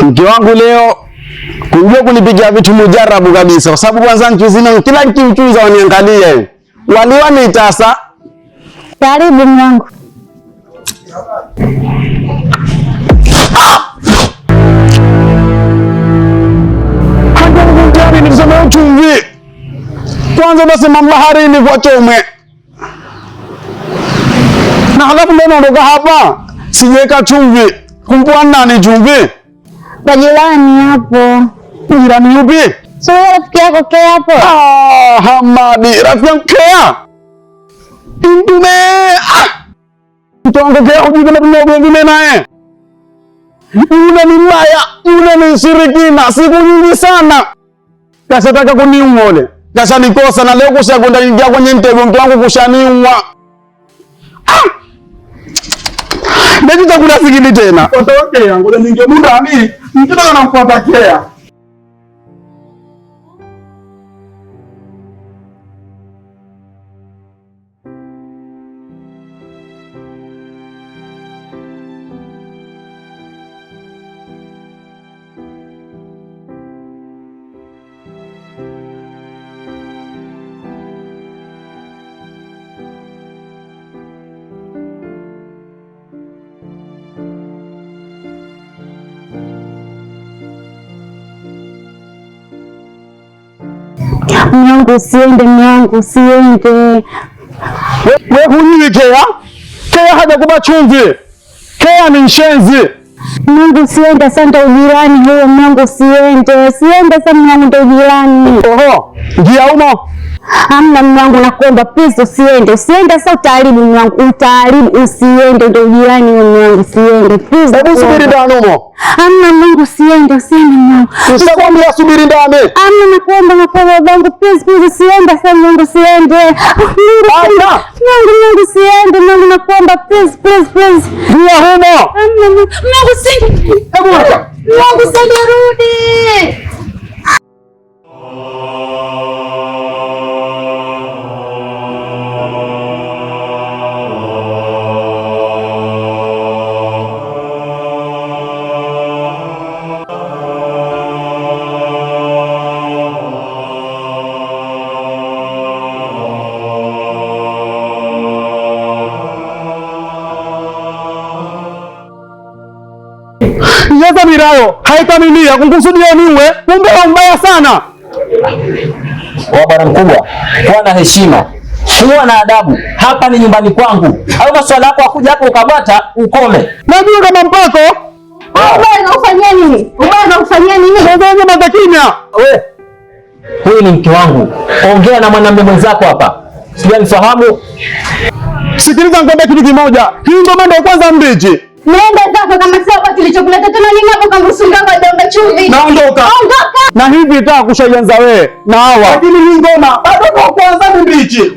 Mke wangu leo kunjua kunipigia vitu mujarabu kabisa, kwa sababu kwanza nkizina kila nikiuchuza waniangalia. Waliwani tasa. Karibu mwanangu. Hadi nisema chumvi. Kwanza nasema baharini kwa chomwe. Na halafu ndio naondoka hapa. Sijeka chumvi. Kumpua nani chumvi? Kwa jirani hapo. Jirani yupi? Sio rafiki yako Kea hapo. Hamadi, rafiki yangu Kea. Mtume. Mtu wangu Kea hujui kama tunaongea vile naye. Yule ni mbaya, yule ni shirikina, siku nyingi sana. Kashataka kuniua yule. Kashanikosa na leo kushakwenda ingia kwenye mtego, mtu wangu kushaniua. Ndio chakula sikili tena. Otokea ngoja ninge muda mimi mtoto anamfuata Kea. Mwanangu usiende, mwanangu usiende. Wewe hujui Kea? Kea hajakupa chumvi. Kea ni mshenzi. Mwanangu usiende, sasa ujirani huyo. Mwanangu usiende. Usiende sasa mwanangu, ndio ujirani. Oho, ngia humo. Hamna mwanangu, nakuomba please usiende. Usiende sasa utaharibu mwanangu, utaharibu. Usiende, ndio ujirani huyo mwanangu, usiende. Please. Hebu subiri ndani humo. Hamna mwanangu, usiende, usiende mwanangu. Usikwambia subiri ndani. Hamna, nakuomba babangu please, please usiende sasa mwanangu, usiende. Mwanangu usiende, mwanangu nakuomba please, please, please. Ngia humo. Hamna mwanangu, usiende. Hebu acha. Mwanangu usiende, rudi. Yeza mirayo, haitamilia kukusudia niwe, kumbe mbaya sana. Bwana mkubwa, kuwa na heshima, kuwa na adabu. Hapa ni nyumbani kwangu. Au maswala yako akuja hapo ukabwata ukome. Najua kama mpako. Ubaya unafanyia nini? Ubaya unafanyia nini? Wewe nyama kimya. Wewe. Huyu ni mke wangu. Ongea na mwanamume mwenzako hapa. Sijanifahamu. Sikiliza nikwambie kitu kimoja. Hii ndio mambo ya kwanza mbichi. Nenda zako, kama sio kwa kilichokuleta tena nini hapo, kama usunga kwa donga chumvi. Naondoka. Ondoka. Na hivi itakushaanza wewe na hawa. Lakini hii ngoma bado kwa kwanza mbichi.